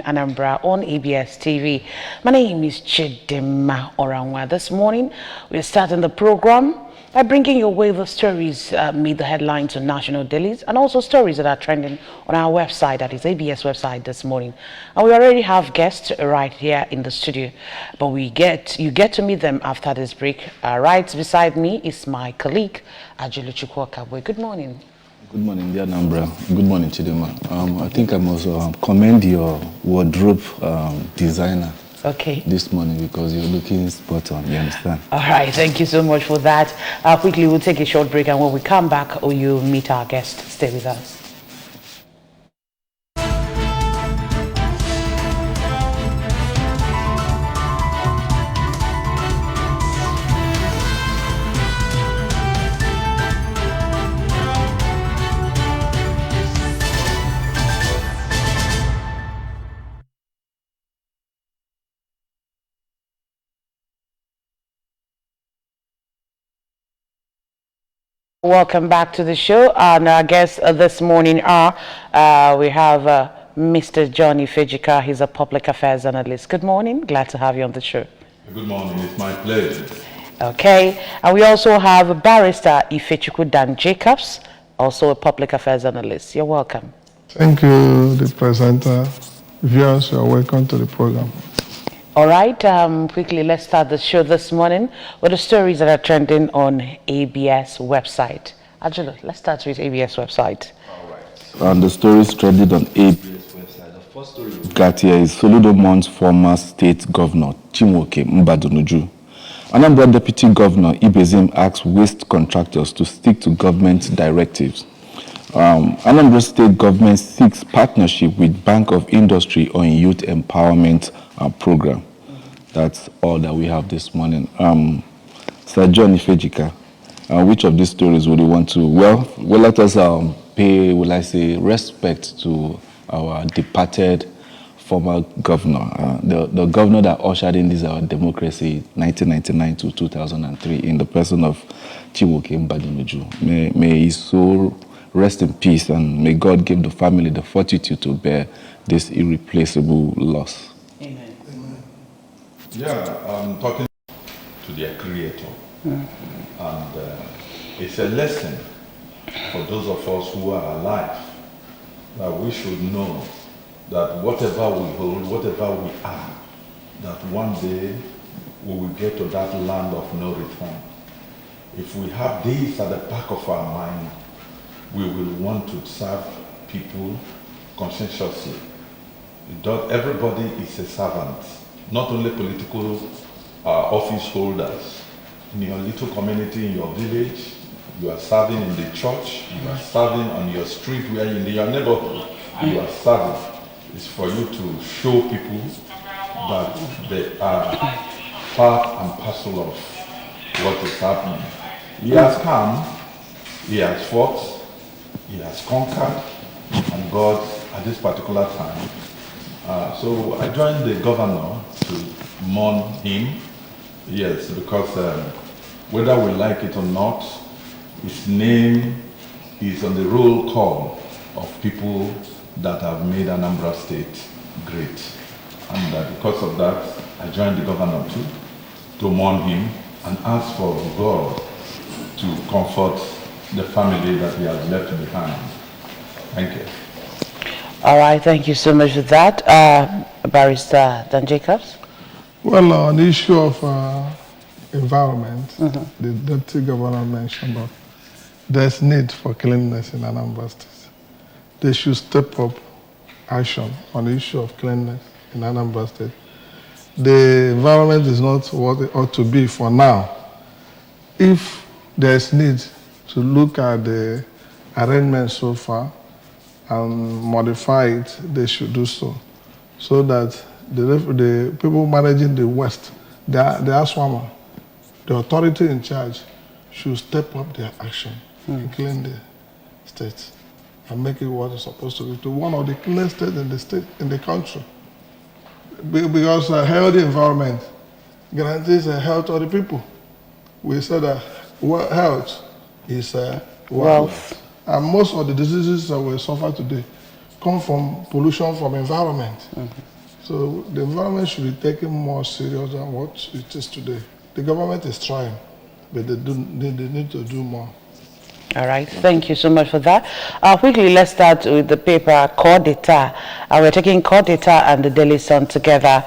Anambra on ABS TV. My name is Chidima Oranwa. This morning, we're starting the program by bringing your way the stories made the headlines on national dailies and also stories that are trending on our website, that is ABS website this morning. And we already have guests right here in the studio, but you get to meet them after this break. Right beside me is my colleague, Ajulu Chukwokabwe. Good morning. Good morning, dear Nambra. Good morning, Chidima. I think I must commend your wardrobe designer. Okay. This morning because you're looking spot on, you understand? All right, thank you so much for that. Quickly, we'll take a short break, and when we come back, you meet our guest. Stay with us. Welcome back to the show. And our guests this morning are, we have Mr. Johnny Fejika. He's a public affairs analyst. Good morning. Glad to have you on the show. Good morning. It's my pleasure. Okay. And we also have Barrister Ifechukwu Dan Jacobs, also a public affairs analyst. You're welcome. Thank you, the presenter. Viewers, you're welcome to the program. All right, quickly, let's start the show this morning with the stories that are trending on ABS website. Ajulu, let's start with ABS website. All right. And the stories trending on ABS website. The first story we got here is Soludo Mont's former state governor, Chimoke Mbadonuju. Anambra Deputy Governor Ibezim asks waste contractors to stick to government directives. Anambra State government seeks partnership with Bank of Industry on youth empowerment program. That's all that we have this morning. Sir John Ifejika, which of these stories would you want to? Well, let us pay, will I say, respect to our departed former governor, the governor that ushered in this our democracy 1999 to 2003 in the person of Chimoke Mbadonuju. May his soul rest in peace, and may God give the family the fortitude to bear this irreplaceable loss. Amen. Yeah, I'm talking to their creator. And it's a lesson for those of us who are alive, that we should know that whatever we hold, whatever we are, that one day we will get to that land of no return. If we have this at the back of our mind, we will want to serve people conscientiously. Everybody is a servant, not only political office holders. In your little community, in your village, you are serving in the church, you are serving on your street, where in your neighborhood, you are serving. It's for you to show people that they are part and parcel of what is happening. He has come, he has fought, he has conquered, and God, at this particular time. So I joined the governor to mourn him. Yes, because whether we like it or not, his name is on the roll call of people that have made Anambra State great. And because of that, I joined the governor too, to mourn him and ask for God to comfort the family that he has left behind. Thank you. All right, thank you so much for that. Barrister Dan Jacobs. Well, on the issue of environment, the Deputy Governor mentioned that there's need for cleanliness in Anambra State. They should step up action on the issue of cleanliness in Anambra State. The environment is not what it ought to be for now. If there's need to look at the arrangement so far and modify it, they should do so. So that the people managing the West, the ASWAMA, the authority in charge, should step up their action and clean the state and make it what it's supposed to be, to one of the cleanest states in the country. Because a healthy environment guarantees the health of the people. We said that health is wealth. And most of the diseases that we suffer today come from pollution from environment. So the environment should be taken more serious than what it is today. The government is trying, but they need to do more. All right, thank you so much for that. Quickly, let's start with the paper Core Data. We're taking Core Data and the Daily Sun together.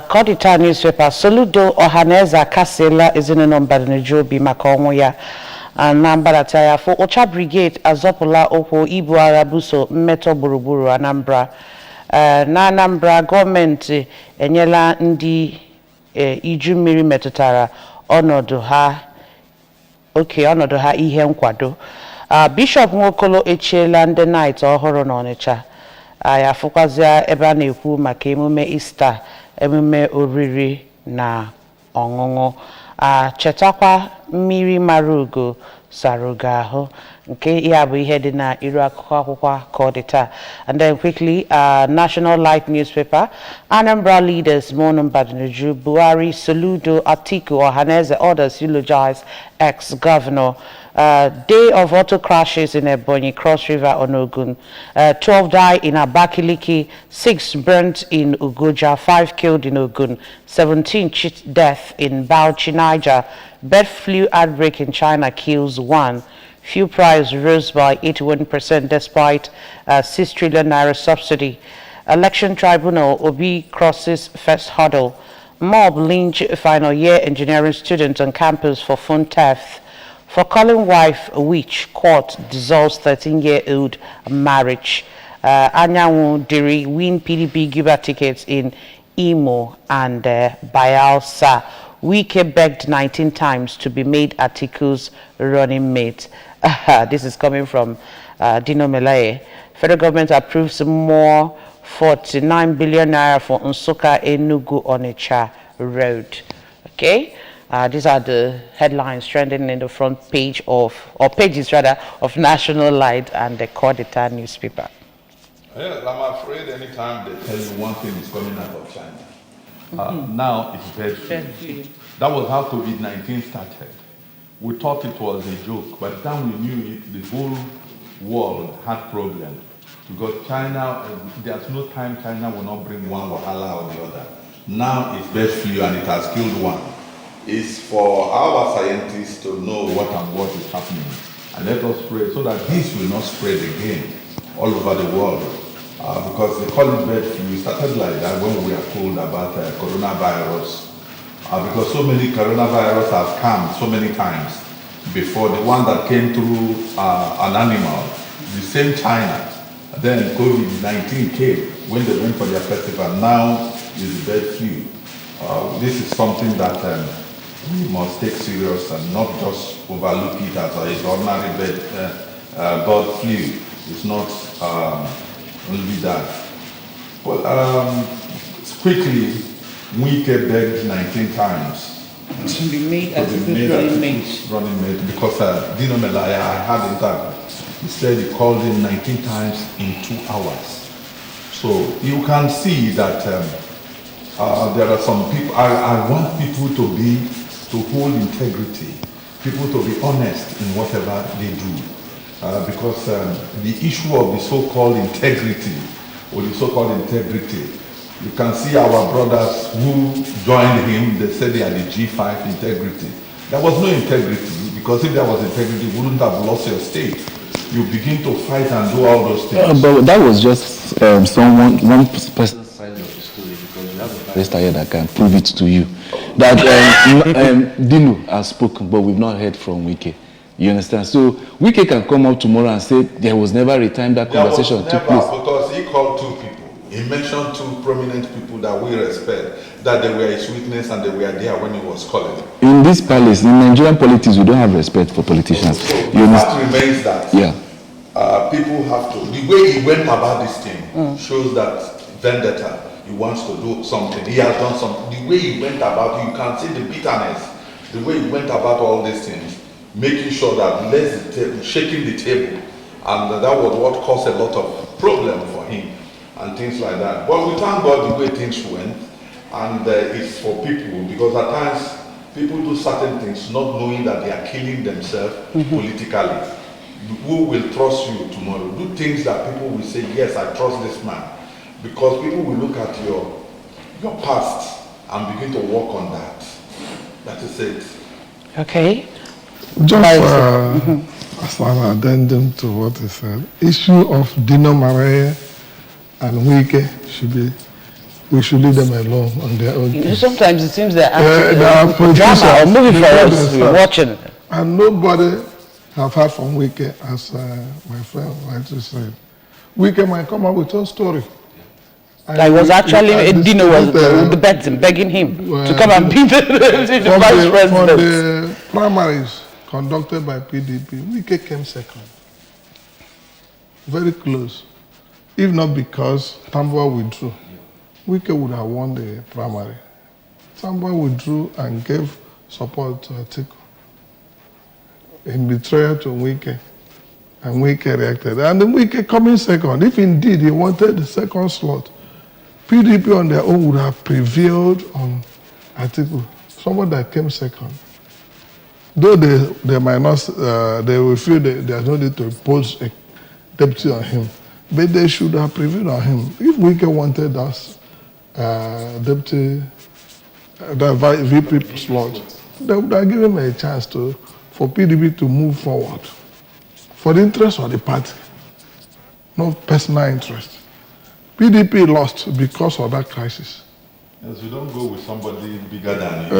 Core Data newspaper, Soludo Ohaneza Kasela is in a number in Jobi Makonwoya. And Nambalataya for Ocha Brigade, Azopola Opo, Ibu Arabuso, Meto Buruburu, Anambra. Na Anambra government, Enyela Ndi Ijumiri Metotara, Onodu ha. Okay, ọnọdụ ha ihe nkwado. Bishop Nwokolo echiela ndị night ọhụrụ n'Ọnịcha. Ya fụkwazịa ebe a na-ekwu maka emume Easter, emume oriri na ọṅụṅụ. Chetakwa mmiri mara ugo sara ugo ahụ. Nke ya bụ ihe dị na iru akụkọ akwụkwọ Core Data. And then quickly, National Light newspaper, Anambra leaders Monum Badnuju, Buhari, Soludo, Atiku, Ohaneze orders eulogize ex-governor. Day of auto crashes in Ebonyi, Cross River on Ogun. 12 die in Abakiliki, 6 burnt in Ugoja, 5 killed in Ogun, 17 cheat death in Bauchi, Niger. Bird flu outbreak in China kills 1. Fuel price rose by 81% despite 6 trillion naira subsidy. Election tribunal, Obi crosses first hurdle. Mob lynch final year engineering students on campus for phone theft. For calling wife a witch, court dissolves 13-year-old marriage. Anyanwu Diri win PDP giver tickets in Imo and Bayelsa. Wike begged 19 times to be made Atiku's running mate. This is coming from Dino Melaye. Federal government approves more 49 billion naira for Nsukka Enugu Onitsha Road. Okay, these are the headlines trending in the front page of, or pages rather, of National Light and the Core Data newspaper. Yes, I'm afraid anytime they tell you one thing is coming out of China. Now it's bird flu. That was how COVID-19 started. We thought it was a joke, but then we knew it, the whole world had problems. Because China, there's no time China will not bring one wahala or the other. Now it's bird flu and it has killed 1. It's for our scientists to know what and what is happening. And let us pray so that this will not spread again all over the world. Because they call it bird flu. We started like that when we were told about coronavirus. Because so many coronavirus have come so many times before. The one that came through an animal, the same China. Then COVID-19 came when they went for their festival. Now is the bird flu. This is something that we must take serious and not just overlook it as an ordinary bird flu. It's not only that. Well, quickly, Wike begged 19 times to be made as a good running mate. Because Dino Melaya, I had interview. He said he called him 19 times in 2 hours. So you can see that there are some people. I want people to hold integrity, people to be honest in whatever they do, because the issue of the so-called integrity, you can see our brothers who joined him, they said they are the G5 integrity. There was no integrity, because if there was integrity, you wouldn't have lost your state. You begin to fight and do all those things. But that was just one person's side of the story, because you have a barrister here that can prove it to you. That Dino has spoken, but we've not heard from Wike. You understand? So Wike can come out tomorrow and say there was never a time that conversation took place. Because he called 2 people. He mentioned 2 prominent people that we respect, that they were his witness and they were there when he was calling. In this palace, in Nigerian politics, we don't have respect for politicians. So the fact remains that people have to, the way he went about this thing shows that vendetta. He wants to do something. He has done something. The way he went about it, you can see the bitterness. The way he went about all these things, making sure that shaking the table. And that was what caused a lot of problem for him and things like that. But we thank God the way things went, and it's for people, because at times people do certain things not knowing that they are killing themselves politically. Who will trust you tomorrow? Do things that people will say, yes, I trust this man. Because people will look at your past and begin to work on that. That is it. Okay. Just as an addendum to what he said, issue of Dino Marais and Wike we should leave them alone on their own. Sometimes it seems they're actually drama or movie for us. We're watching. And nobody have heard from Wike, as my friend rightly said. Wike might come up with a story. I was actually, Dino was begging him to come and be the vice president. For the primaries conducted by PDP, Wike came second. Very close. If not because Tambuwal withdrew, Wike would have won the primary. Tambuwal withdrew and gave support to Atiku in betrayal to Wike. And Wike reacted. And then Wike coming second. If indeed he wanted the second slot, PDP on their own would have prevailed on Atiku, someone that came second. Though they might not, they will feel that there's no need to impose a deputy on him, but they should have prevailed on him. If Wike wanted us deputy, the VP slot, they would have given him a chance for PDP to move forward, for the interest of the party, no personal interest. PDP lost because of that crisis. Yes, you don't go with somebody bigger than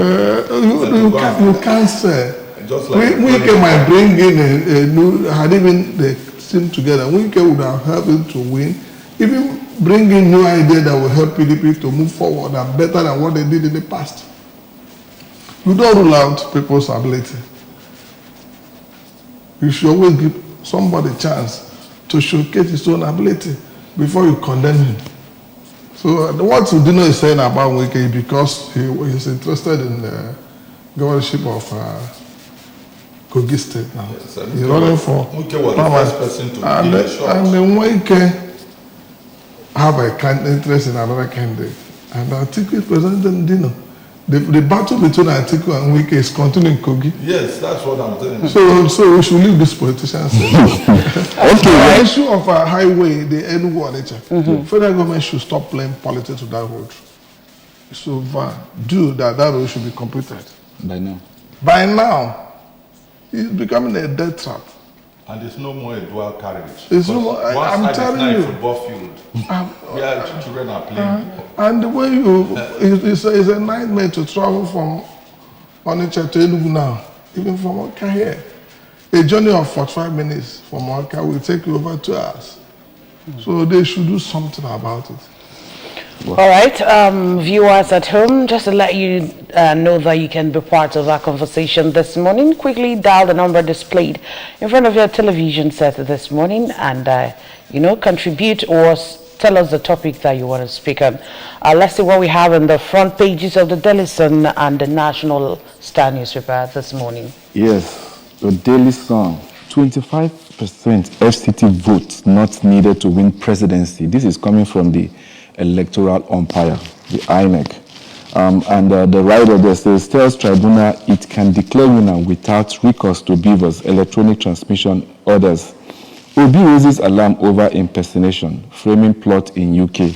you can't say. Just like Wike might bring in a new, had even the team together, Wike would have helped him to win. Even bring in new ideas that will help PDP to move forward and better than what they did in the past. You don't rule out people's ability. You should always give somebody a chance to showcase his own ability before you condemn him. So what Udino is saying about Wike is because he is interested in the governorship of Kogi State now. Yes, he's running for Wike was the first person to and then Wike have a interest in another candidate. And Atiku is presenting Dino. The battle between Atiku and Wike is continuing in Kogi. Yes, that's what I'm telling you. So we should leave these politicians. Okay. The issue of a highway, the Enugu Onitsha, federal government should stop playing politics with that road. So do that road should be completed. By now, it's becoming a death trap. And there's no more a dual carriage. There's no more. I'm telling you. Football field. Where children are playing. And the way it's a nightmare to travel from Onitsha to Enugu now, even from Oka here. A journey of 45 minutes from Oka will take you over 2 hours. So they should do something about it. All right, viewers at home, just to let you know that you can be part of our conversation this morning, quickly dial the number displayed in front of your television set this morning and, contribute or tell us the topic that you want to speak on. Let's see what we have in the front pages of the Daily Sun and the National Star newspaper this morning. Yes, the Daily Sun, 25% FCT votes not needed to win presidency. This is coming from the electoral umpire, the INEC. The writer there says, tells tribunal it can declare winner without recourse to Beaver's electronic transmission orders. Obi raises alarm over impersonation, framing plot in UK.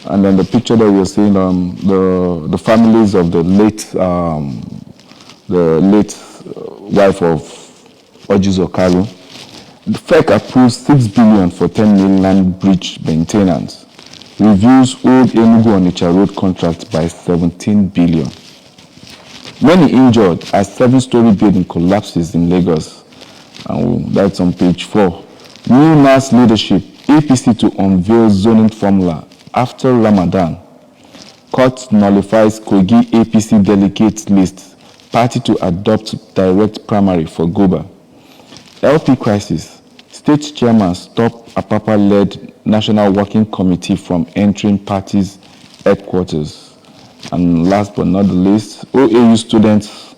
And then the picture that you're seeing, the families of the late wife of Ojizo Kalu. The FEC approves 6 billion for 10 mainland bridge maintenance. Reviews old Enugu Onitsha road contract by 17 billion. Many injured as 7-story building collapses in Lagos. And that's on page 4. New NAS leadership, APC to unveil zoning formula after Ramadan. Court nullifies Kogi APC delegates list. Party to adopt direct primary for Goba. LP crisis. State chairman stop Apapa-led National Working Committee from entering party's headquarters. And last but not the least, OAU students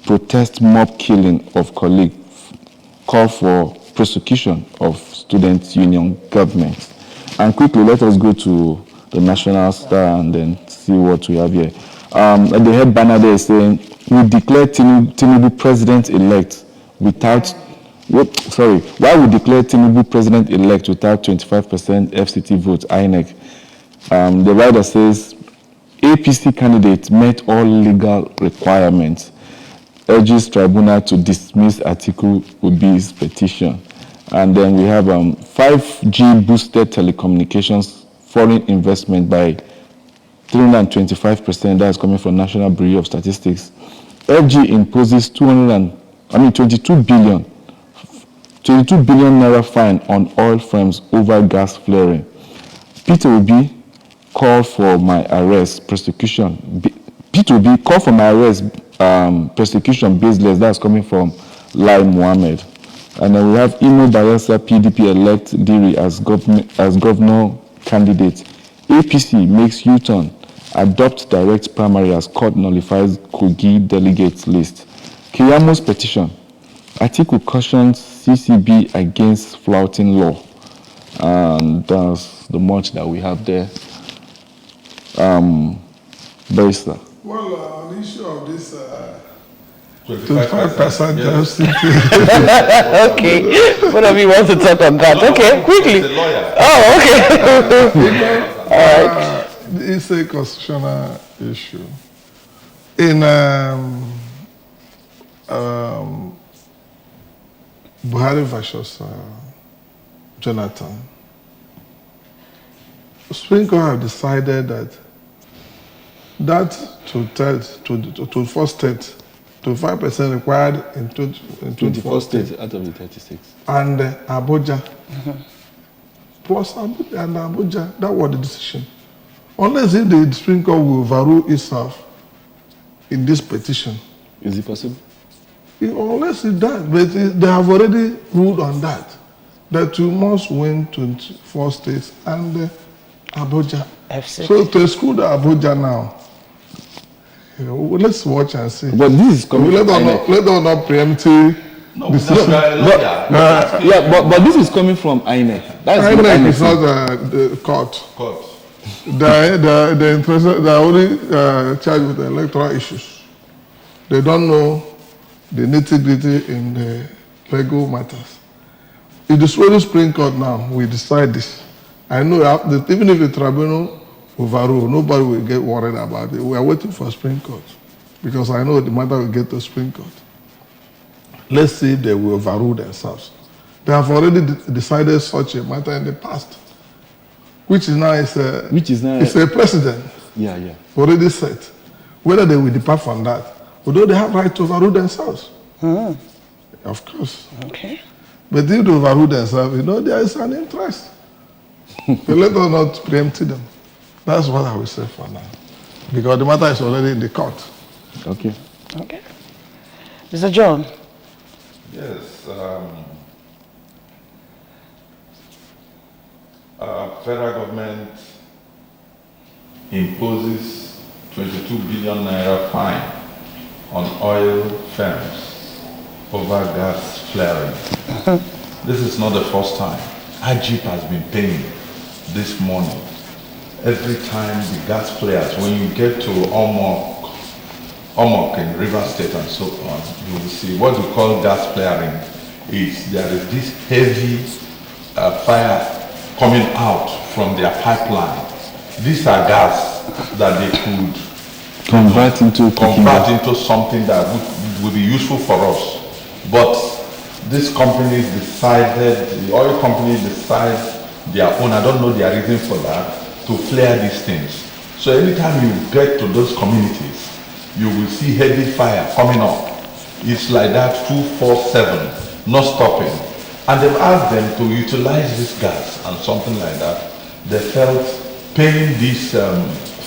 protest mob killing of colleague, call for prosecution of student union government. And quickly, let us go to the National Star and then see what we have here. The head banner there is saying, we declare Tinubu president-elect without why we declare Tinubu president-elect without 25% FCT votes, INEC? The rider says APC candidate met all legal requirements, urges tribunal to dismiss Atiku Obi's petition. And then we have 5G boosted telecommunications foreign investment by 325%. That's coming from National Bureau of Statistics. FG imposes 22 billion naira fine on oil firms over gas flaring. Peter Obi called for my arrest, prosecution. Peter Obi called for my arrest, prosecution baseless. That's coming from Lai Mohammed. And then we have Imo Bayelsa PDP elect Diri as governor candidate. APC makes U-turn, adopt direct primary as court nullifies Kogi delegates list. Kiyamo's petition. Atiku cautions CCB against flouting law. And that's the much that we have there. Barrister. Well, on the issue of this 25% density. Okay. What of you want to talk on that? Okay, quickly. The lawyer. Oh, okay. All right. It's a constitutional issue. In Buhari versus Jonathan, Supreme Court have decided that to first state, 25% required in 24 states out of the 36. and Abuja, plus Abuja and Abuja, that was the decision. Unless if the Supreme Court will overrule itself in this petition. Is it possible? Unless it does, but they have already ruled on that you must win 24 states and Abuja. FC. So to exclude Abuja now, let's watch and see. But this is coming Let from us not preemptive No, decision. but this is coming from INEC. That's what INEC is not the court. Court. They're interested. They're only charged with electoral issues. They don't know the nitty-gritty in the legal matters. If the Supreme Court now will decide this, I know that even if the tribunal overrule, nobody will get worried about it. We are waiting for Supreme Court because I know the matter will get to Supreme Court. Let's see if they will overrule themselves. They have already decided such a matter in the past, which is now it's a precedent. Yeah. Already set. Whether they will depart from that, although they have right to overrule themselves. Of course. Okay. But if they overrule themselves, there is an interest. But let us not preempt them. That's what I will say for now. Because the matter is already in the court. Okay. Okay. Mr. John. Yes. Federal government imposes 22 billion naira fine on oil firms over gas flaring. This is not the first time. Ajip has been paying this money. Every time the gas flares, when you get to Omok in River State and so on, you will see what we call gas flaring is there is this heavy fire coming out from their pipeline. These are gas that they could convert into something that would be useful for us. But these companies decided, the oil company decides their own, I don't know their reason for that, to flare these things. So anytime you get to those communities, you will see heavy fire coming up. It's like that 247, not stopping. And they've asked them to utilize this gas and something like that. They felt paying these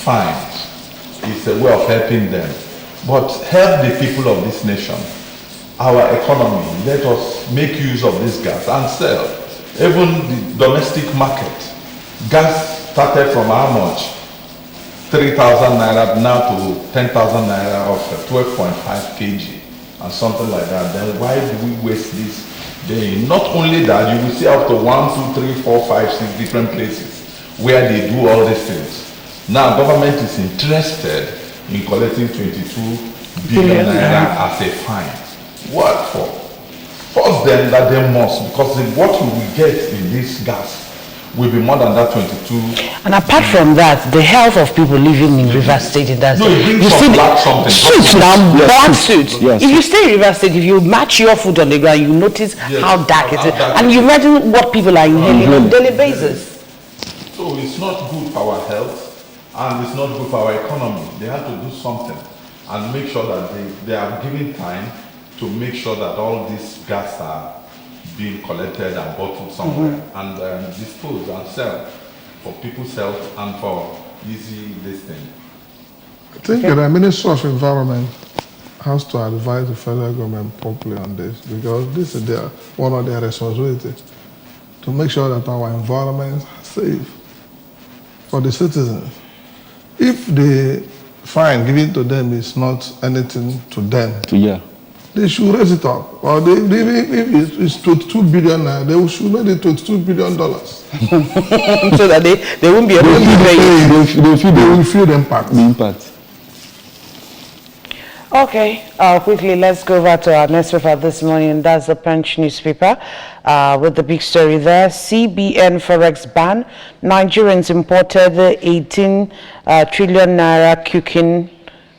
fines is a way of helping them. But help the people of this nation, our economy, let us make use of this gas and sell. Even the domestic market, gas started from how much? 3,000 naira now to 10,000 naira of 12.5 kg and something like that. Then why do we waste this day? Not only that, you will see up to 1, 2, 3, 4, 5, 6 different places where they do all these things. Now government is interested in collecting 22 billion naira as a fine. What for? Force them that they must, because what you will get in this gas will be more than that 22. And apart from that, the health of people living in River State in that No, it brings you some see black something. suits now, black suits. Yes. If you stay in River State, if you match your food on the ground, you notice Yes, how dark it how is. dark And it you is. imagine what people are inhaling on a daily basis. So it's not good for our health and it's not good for our economy. They have to do something and make sure that they are giving time to make sure that all these gas are being collected and bottled somewhere and disposed and sell for people's health and for easy listening. I think the Ministry of Environment has to advise the federal government properly on this, because this is one of their responsibilities, to make sure that our environment is safe for the citizens. If the fine given to them is not anything to them, they should raise it up. Or if it's 22 billion, they should make it $22 billion. So that they won't be able to pay it. They will feel the impact. Okay, quickly, let's go over to our next paper this morning. That's the Punch newspaper with the big story there. Cbn Forex Ban. Nigerians imported 18 trillion naira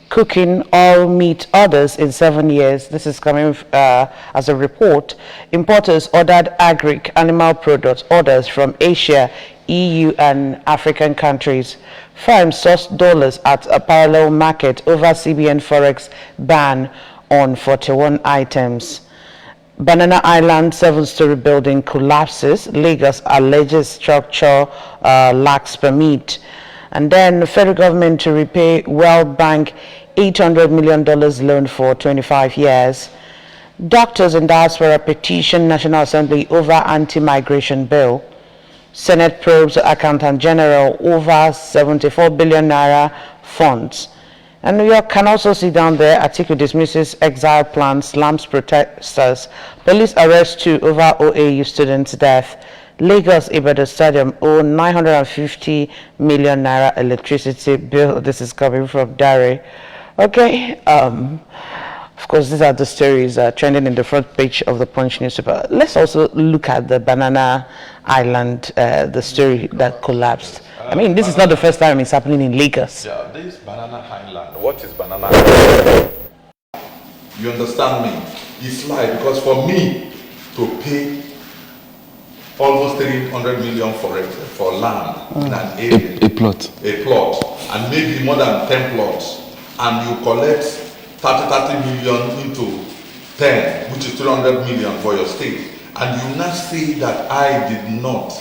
cooking oil meat orders in 7 years. This is coming as a report. Importers ordered agri-animal products orders from Asia, EU and African countries. Firms sourced dollars at a parallel market over Cbn Forex Ban on 41 items. Banana Island 7-story building collapses. Lagos alleges structure lacks permit. And then the federal government to repay World Bank $800 million loan for 25 years. Doctors in diaspora petition National Assembly over anti-migration bill. Senate probes Accountant General over 74 billion naira funds. And New York can also see down there, Atiku dismisses exile plan, slams protesters. Police arrest 2 over OAU students' death. Lagos Ibadan Stadium owe 950 million naira electricity bill. This is coming from Dare. Okay, of course, these are the stories trending in the front page of the Punch newspaper. Let's also look at the Banana Island, the story that collapsed. I mean, this is not the first time it's happening in Lagos. Yeah, this Banana Island. What is Banana Island? You understand me? It's like, because for me to pay almost 300 million for land in an area, A plot, and maybe more than 10 plots, and you collect 30 million into 10, which is 300 million for your state, and you now say that I did not,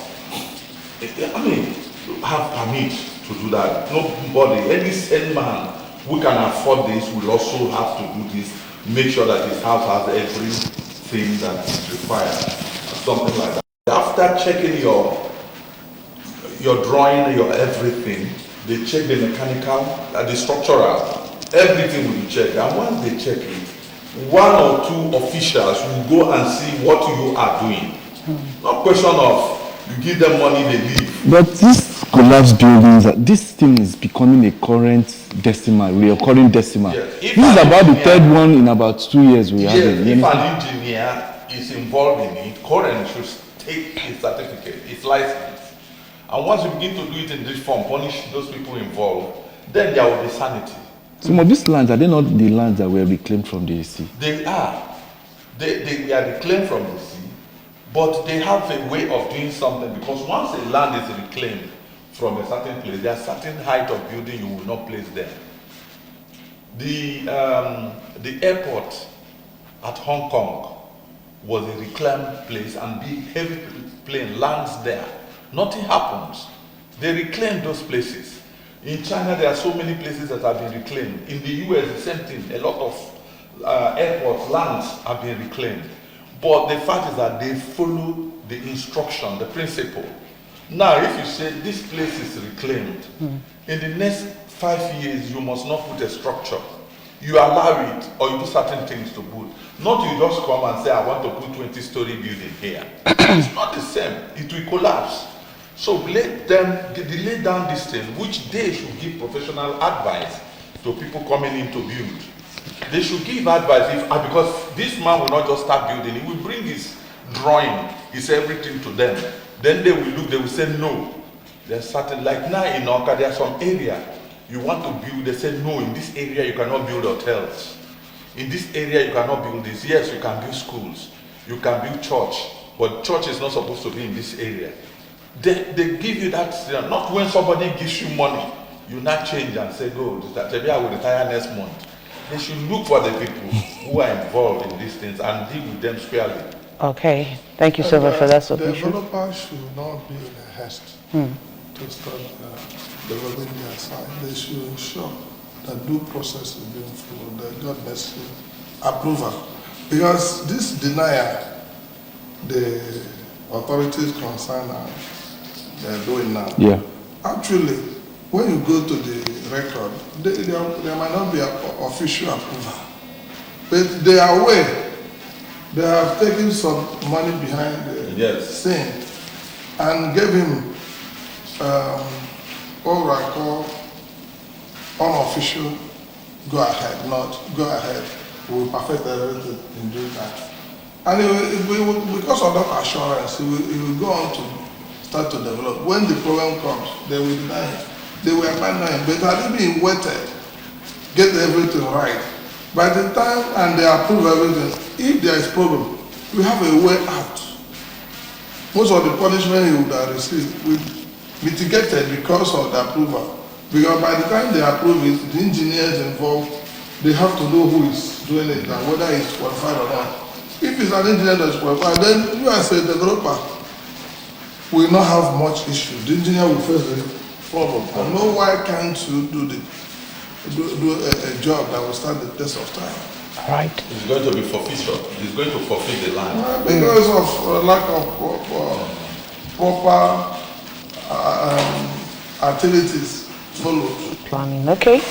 have permit to do that. Nobody, any man who can afford this will also have to do this, make sure that his house has everything that is required, something like that. After checking your drawing, your everything, they check the mechanical, the structural, everything will be checked. And once they check it, 1 or 2 officials will go and see what you are doing. Not question of you give them money, they leave. But this collapsed buildings, this thing is becoming a current decimal, reoccurring decimal. Yes. This is about the third one in about 2 years we have it. If an engineer is involved in it, current should take his certificate, his license. And once you begin to do it in this form, punish those people involved, then there will be sanity. Some of these lands, are they not the lands that were reclaimed from the sea? They are. They are reclaimed from the sea, but they have a way of doing something, because once a land is reclaimed from a certain place, there are certain height of building you will not place there. The airport at Hong Kong was a reclaimed place, and big heavy plane lands there. Nothing happens. They reclaim those places. In China, there are so many places that have been reclaimed. In the US, the same thing. A lot of airports, lands have been reclaimed. But the fact is that they follow the instruction, the principle. Now, if you say this place is reclaimed, in the next 5 years, you must not put a structure. You allow it, or you do certain things to put. Not you just come and say, I want to put 20-story building here. It's not the same. It will collapse. So let them lay down this thing, which they should give professional advice to people coming in to build. They should give advice, because this man will not just start building. He will bring his drawing, his everything to them. Then they will look, they will say no. There's certain, like now in Oka, there's some area you want to build, they say no, in this area you cannot build hotels. In this area you cannot build this. Yes, you can build schools, you can build church, but church is not supposed to be in this area. They give you that, not when somebody gives you money, you not change and say, go, maybe I will retire next month. They should look for the people who are involved in these things and deal with them squarely. Okay, thank you so much for that submission. Developers should not be in a haste to start developing their site. They should ensure that due process is being followed, they got necessary approval. Because this denial, the authorities concerned are doing now. Yeah. Actually, when you go to the record, there might not be an official approval, but they are aware. They have taken some money behind the scene and gave him all I call unofficial go ahead, not go ahead. We will perfect everything in due time. And because of that assurance, he will go on to start to develop. When the problem comes, they will deny him. They will abandon him. But had he been waited, get everything right, by the time and they approve everything, if there is problem, we have a way out. Most of the punishment he would have received will mitigated because of the approval. Because by the time they approve it, the engineers involved, they have to know who is doing it and whether it's qualified or not. If it's an engineer that's qualified, then you as a developer will not have much issue. The engineer will face the problem. I know why can't you do a job that will stand the test of time. Right. It's going to be forfeiture. It's going to forfeit the land. Because of lack of proper activities followed. Planning. Okay.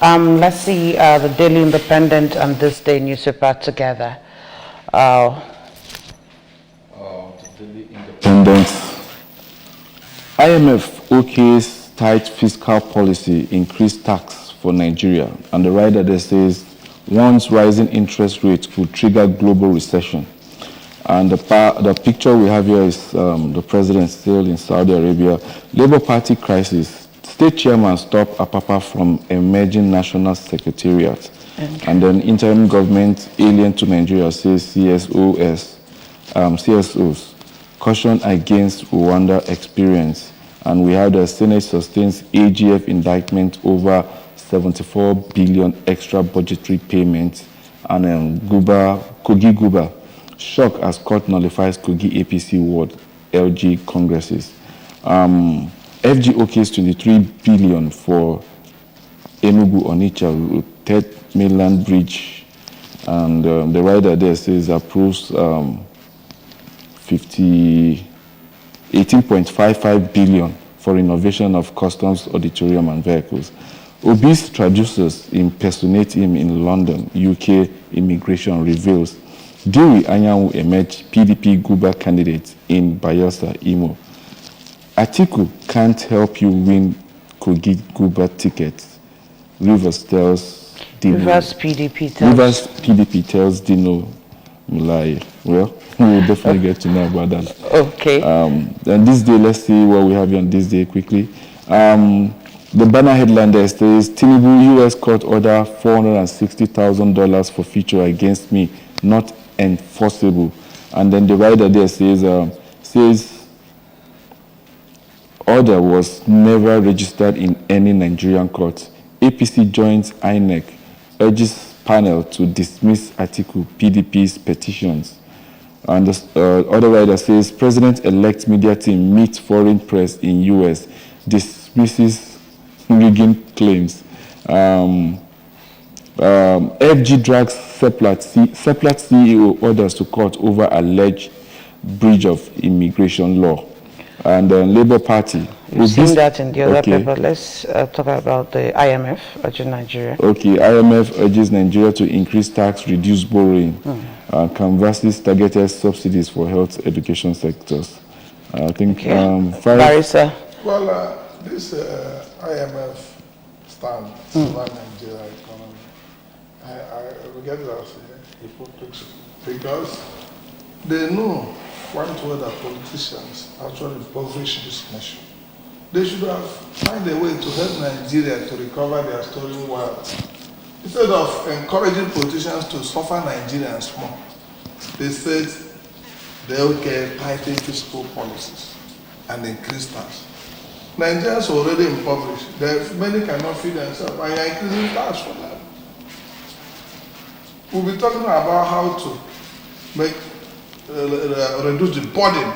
Let's see the Daily Independent and This Day newspaper together. The Daily Independent. IMF OK's tight fiscal policy increased tax for Nigeria, and the writer there says once rising interest rates could trigger global recession. And the picture we have here is the president still in Saudi Arabia. Labour Party crisis. State chairman stop Apapa from emerging national secretariat. Okay. And then interim government alien to Nigeria says CSOs caution against Rwanda experience. And we have the Senate sustains AGF indictment over 74 billion extra budgetary payments. And Kogi Guba shock as court nullifies Kogi APC ward LG congresses. FG OKs 23 billion for Enugu Onitsha 3rd mainland bridge, and the rider there says approves 18.55 billion for renovation of customs auditorium and vehicles. Obese traducers impersonate him in London. UK immigration reveals. Dewey Anyanwu emerged PDP Guba candidate in Bayelsa, Imo. Atiku can't help you win Kogi Guba tickets. Rivers tells Dino. Rivers PDP tells Dino Mulai. Well, we will definitely get to know about that. Okay. And this day, let's see what we have here on this day quickly. The banner headline there says, Tinubu US court order $460,000 for future against me, not enforceable. And then the rider there says order was never registered in any Nigerian court. APC joins INEC, urges panel to dismiss Atiku PDP's petitions. And the other rider says, President-elect media team meets foreign press in US, dismisses rigging claims. FG drags Seplat CEO orders to court over alleged breach of immigration law. And the Labour Party. You've seen that in the other paper. Let's talk about the IMF urging Nigeria. Okay, IMF urges Nigeria to increase tax, reduce borrowing, canvasses targeted subsidies for health education sectors. I think Barrister. Well, this IMF stand about Nigeria economy, I regard it as hypocrisy because they know one way that politicians actually impoverish this nation. They should have found a way to help Nigeria to recover their stolen wealth. Instead of encouraging politicians to suffer Nigerians more, they said they okay tighten fiscal policies and increase tax. Nigerians are already impoverished. Many cannot feed themselves, and you're increasing tax for them. We'll be talking about how to make reduce the burden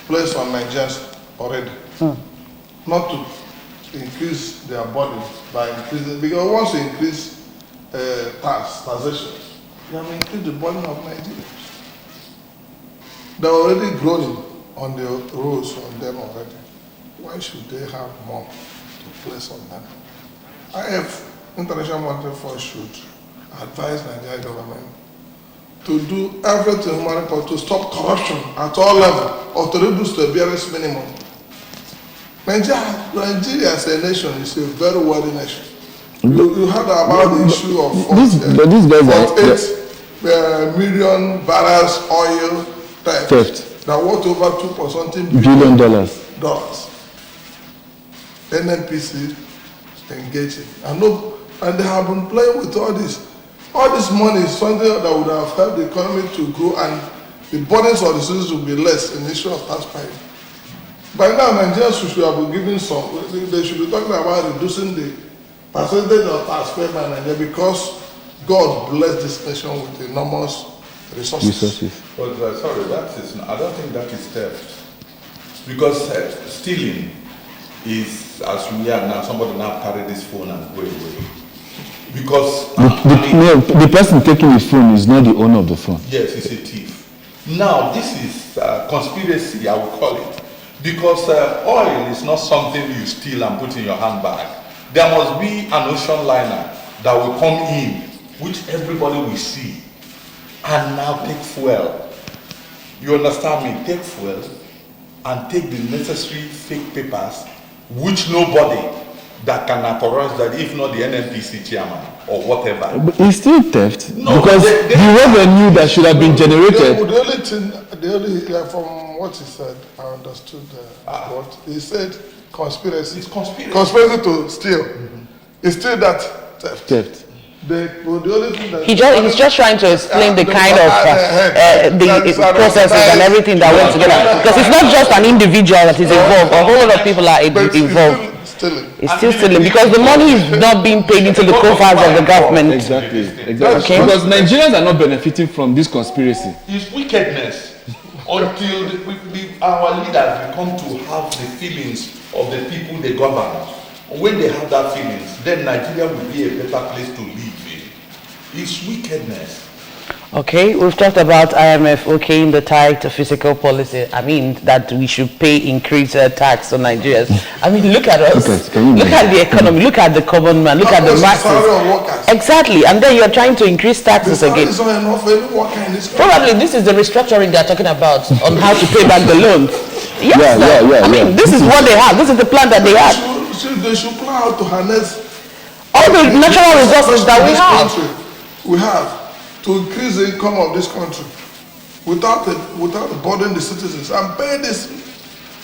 placed on Nigerians already. Not to increase their burden by increasing, because once you increase taxation, you have increased the burden of Nigerians. They're already groaning on the roads on them already. Why should they have more to place on them? International Monetary Fund should advise Nigerian government to do everything humanly possible to stop corruption at all levels or to reduce the barest minimum. Nigeria as a nation is a very wealthy nation. You heard about the issue of 48 million barrels oil theft that worth over $2.something billion. NNPC engaging. And they have been playing with all this. All this money is something that would have helped the economy to grow, and the burdens of the citizens will be less in the issue of tax paying. By now, Nigerians should have been given some. They should be talking about reducing the percentage of tax paid by Nigeria, because God blessed this nation with enormous resources. But sorry, I don't think that is theft. Because stealing is, as we are now, somebody now carry this phone and go away. Because the person taking the phone is not the owner of the phone. Yes, he's a thief. Now, this is conspiracy, I will call it. Because oil is not something you steal and put in your handbag. There must be an ocean liner that will come in, which everybody will see, and now take fuel. You understand me? Take fuel and take the necessary fake papers, which nobody that can authorize that, if not the NNPC chairman or whatever. But it's still theft, no, because the revenue that should have been generated. The only from what he said, I understood what he said. Conspiracy. It's conspiracy. Conspiracy to steal. It's still that theft. The only thing that he's just trying to explain the kind of the processes and everything that went together, because it's not just an individual that is involved. A whole lot of people are involved. It's still stealing, because the money is not being paid into the coffers of the government. Exactly. Okay. Because Nigerians are not benefiting from this conspiracy. It's wickedness until our leaders become to have the feelings of the people they govern. When they have that feelings, then Nigeria will be a better place to live in. It's wickedness. Okay, we've talked about IMF okaying the tight fiscal policy. I mean, that we should pay increased tax on Nigerians. I mean, look at us. Look at the economy. Look at the common man. Look at the masses. Exactly. And then you're trying to increase taxes again. Probably this is the restructuring they're talking about on how to pay back the loans. Yes, I mean, this is what they have. This is the plan that they have. They should plan how to harness all the natural resources that we have. We have to increase the income of this country without burdening the citizens and pay this.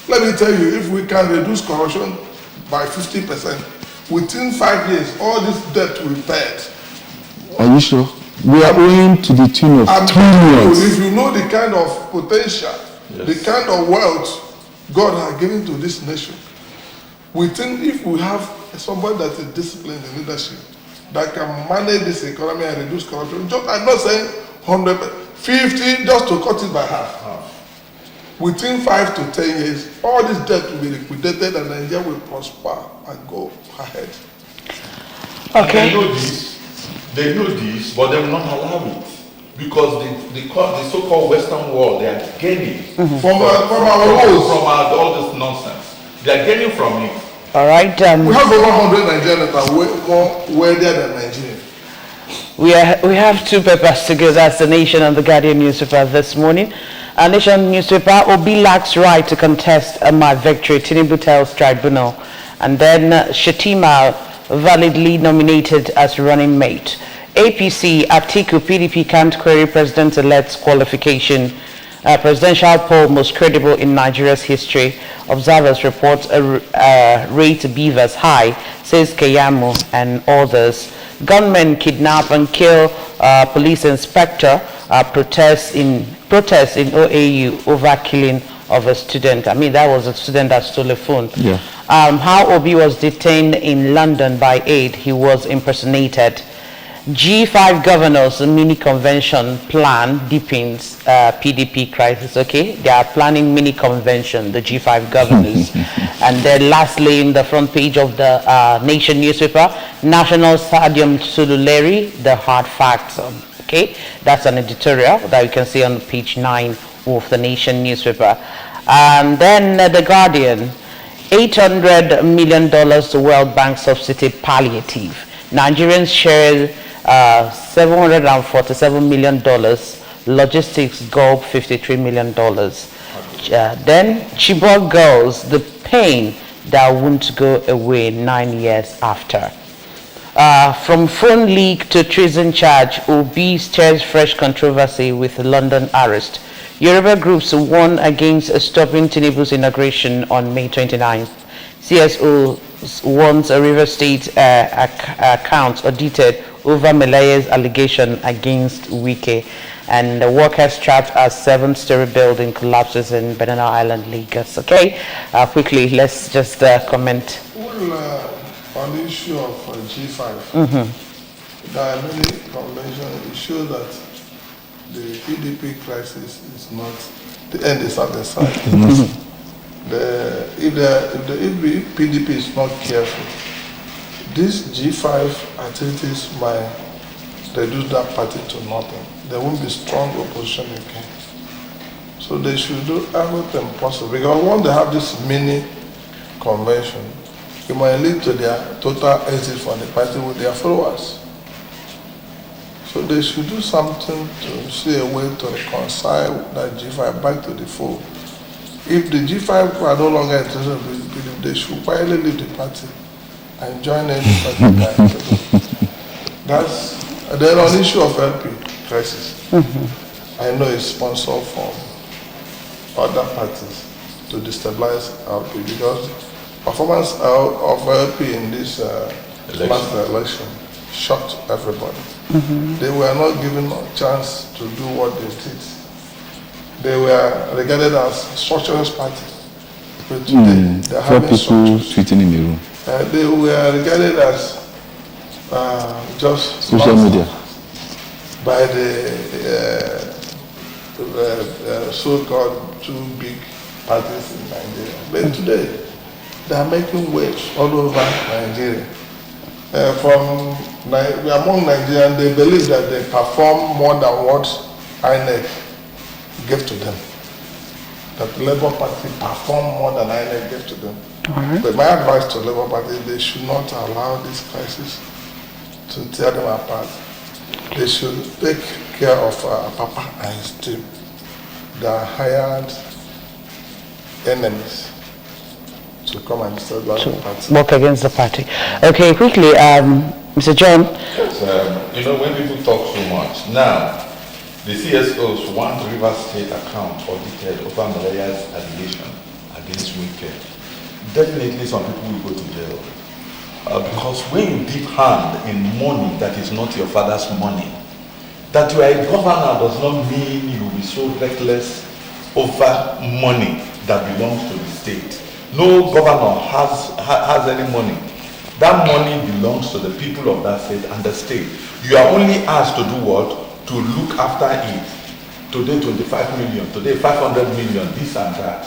Let me tell you, if we can reduce corruption by 50%, within 5 years, all this debt will be paid. Are you sure? We are owing to the tune of trillions. If you know the kind of potential, the kind of wealth God has given to this nation, if we have somebody that is disciplined in leadership, that can manage this economy and reduce corruption. I'm not saying 100, 50, just to cut it by half. Within 5 to 10 years, all this debt will be liquidated and Nigeria will prosper and go ahead. Okay. They know this, but they will not allow it. Because the so-called Western world, they are gaining from all this nonsense. They are gaining from it. All right. We have over 100 Nigerians that are more wealthier than Nigeria. We have two papers to go. That's the Nation and the Guardian newspaper this morning. Our Nation newspaper, Obi lacks right to contest my victory, Tinubu tells tribunal. And then Shetima validly nominated as running mate. APC, Atiku, PDP can't query President-elect's qualification. presidential poll most credible in Nigeria's history. Observers report rate Beavers high, says Keyamo and others. Gunmen kidnap and kill police inspector. Protests in OAU over killing of a student. I mean, that was a student that stole a phone. Yeah. How Obi was detained in London by aid. He was impersonated. G5 governors mini convention plan deepens PDP crisis. Okay, they are planning mini convention, the G5 governors. And then lastly, in the front page of the Nation newspaper, National Stadium Sululeri, the hard facts. Okay, that's an editorial that you can see on page 9 of the Nation newspaper. And then the Guardian, $800 million to World Bank subsidy palliative. Nigerians share $747 million. Logistics gulp $53 million. Then Chibok girls, the pain that won't go away 9 years after. From phone leak to treason charge, Obi stirs fresh controversy with London arrest. Yoruba groups won against stopping Tinubu's inauguration on May 29th. CSO wants a River State account audited over Melaye's allegation against Wike. And the workers trapped as 7-story building collapses in Banana Island, Lagos. Okay, quickly, let's just comment. Well, on the issue of G5, there are many conventions. It shows that the PDP crisis is not, the end is at the side. If PDP is not careful, these G5 activities might reduce that party to nothing. There won't be strong opposition again. So they should do everything possible. Because once they have this mini convention, it might lead to their total exit from the party with their followers. So they should do something to see a way to reconcile that G5 back to the fold. If the G5 are no longer interested in PDP, they should quietly leave the party and join any party that That's then on the issue of LP crisis. I know it's sponsored from other parties to destabilize LP because performance of LP in this last election shocked everybody. They were not given a chance to do what they did. They were regarded as socialist party. But today, they're having people tweeting in the room. They were regarded as just social media by the so-called two big parties in Nigeria. But today, they are making waves all over Nigeria. Among Nigerians, they believe that they perform more than what INEC gave to them. That the Labour Party perform more than INEC gave to them. But my advice to the Labour Party, they should not allow this crisis to tear them apart. They should take care of Papa and his team. They are hired enemies to come and destabilize the party. Work against the party. Okay, quickly, Mr. John. Yes, when people talk so much, now the CSOs want River State account audited over Malaya's allegation against Wike. Definitely some people will go to jail. Because when you deep hand in money that is not your father's money, that you are a governor does not mean you will be so reckless over money that belongs to the state. No governor has any money. That money belongs to the people of that state and the state. You are only asked to do what? To look after it. Today 25 million, today 500 million, this and that.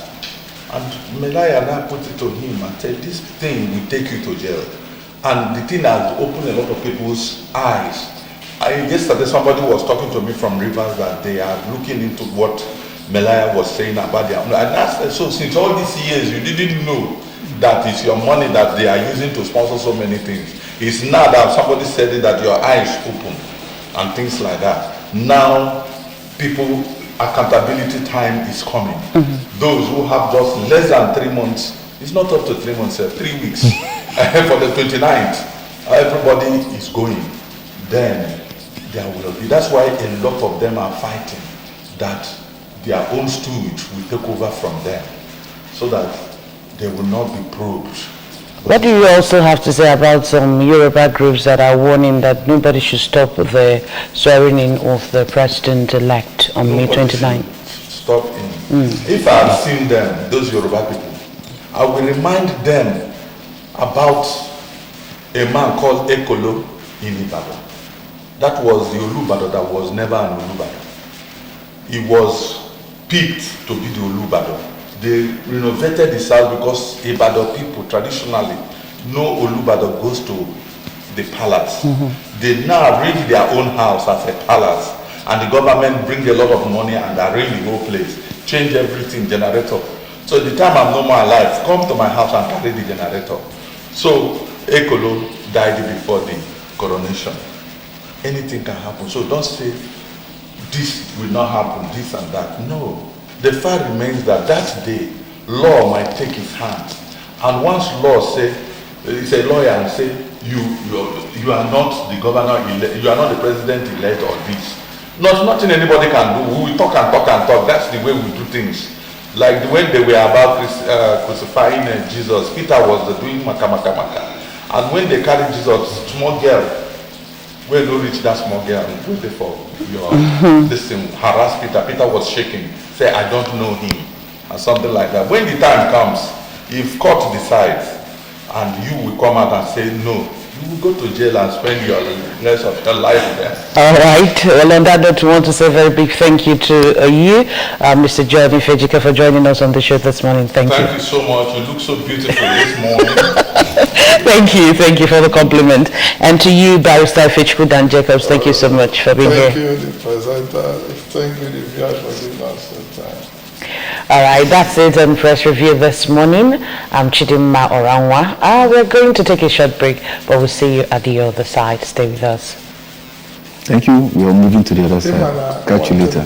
And Melaya now put it to him and said, this thing will take you to jail. And the thing has opened a lot of people's eyes. Yesterday somebody was talking to me from Rivers that they are looking into what Melaya was saying about their money. And that's so since all these years you didn't know that it's your money that they are using to sponsor so many things. It's now that somebody said it that your eyes open and things like that. Now people, accountability time is coming. Those who have just less than 3 months, it's not up to 3 months, 3 weeks for the 29th, everybody is going. Then there will be, that's why a lot of them are fighting that their own stooge will take over from them, so that they will not be probed. What do you also have to say about some Yoruba groups that are warning that nobody should stop the swearing in of the president-elect on May 29th? Stop in. If I have seen them, those Yoruba people, I will remind them about a man called Ekolo in Ibadan. That was the Olubadan that was never an Olubadan. He was picked to be the Olubadan. They renovated his house because Ibadan people traditionally, no Olubadan goes to the palace. They now arrange their own house as a palace, and the government bring a lot of money and arrange the whole place, change everything, generator. So the time I'm no more alive, come to my house and carry the generator. So Ekolo died before the coronation. Anything can happen. So don't say this will not happen, this and that. No. The fact remains that that day, law might take its hand. And once law say, it's a lawyer and say, you are not the governor, you are not the president-elect or this. Nothing anybody can do. We will talk and talk and talk. That's the way we do things. Like when they were about crucifying Jesus, Peter was doing maka. And when they carried Jesus, small girl, when they reach that small girl, wait for your this thing, harass Peter. Peter was shaking. Say, I don't know him, and something like that. When the time comes, if court decides, and you will come out and say no, you will go to jail and spend your rest of your life there. All right. Well, on that note, we want to say a very big thank you to you, Mr. Jordan Fejika, for joining us on the show this morning. Thank you. Thank you so much. You look so beautiful this morning. Thank you for the compliment. And to you, Barrister Fichku Dan Jacobs, thank you so much for being here. Thank you, the presenter. Thank you, the viewers, for giving us the time. All right, that's it on Press Review this morning. I'm Chidimma Oranwa. We're going to take a short break, but we'll see you at the other side. Stay with us. Thank you. We are moving to the other side. Catch you later.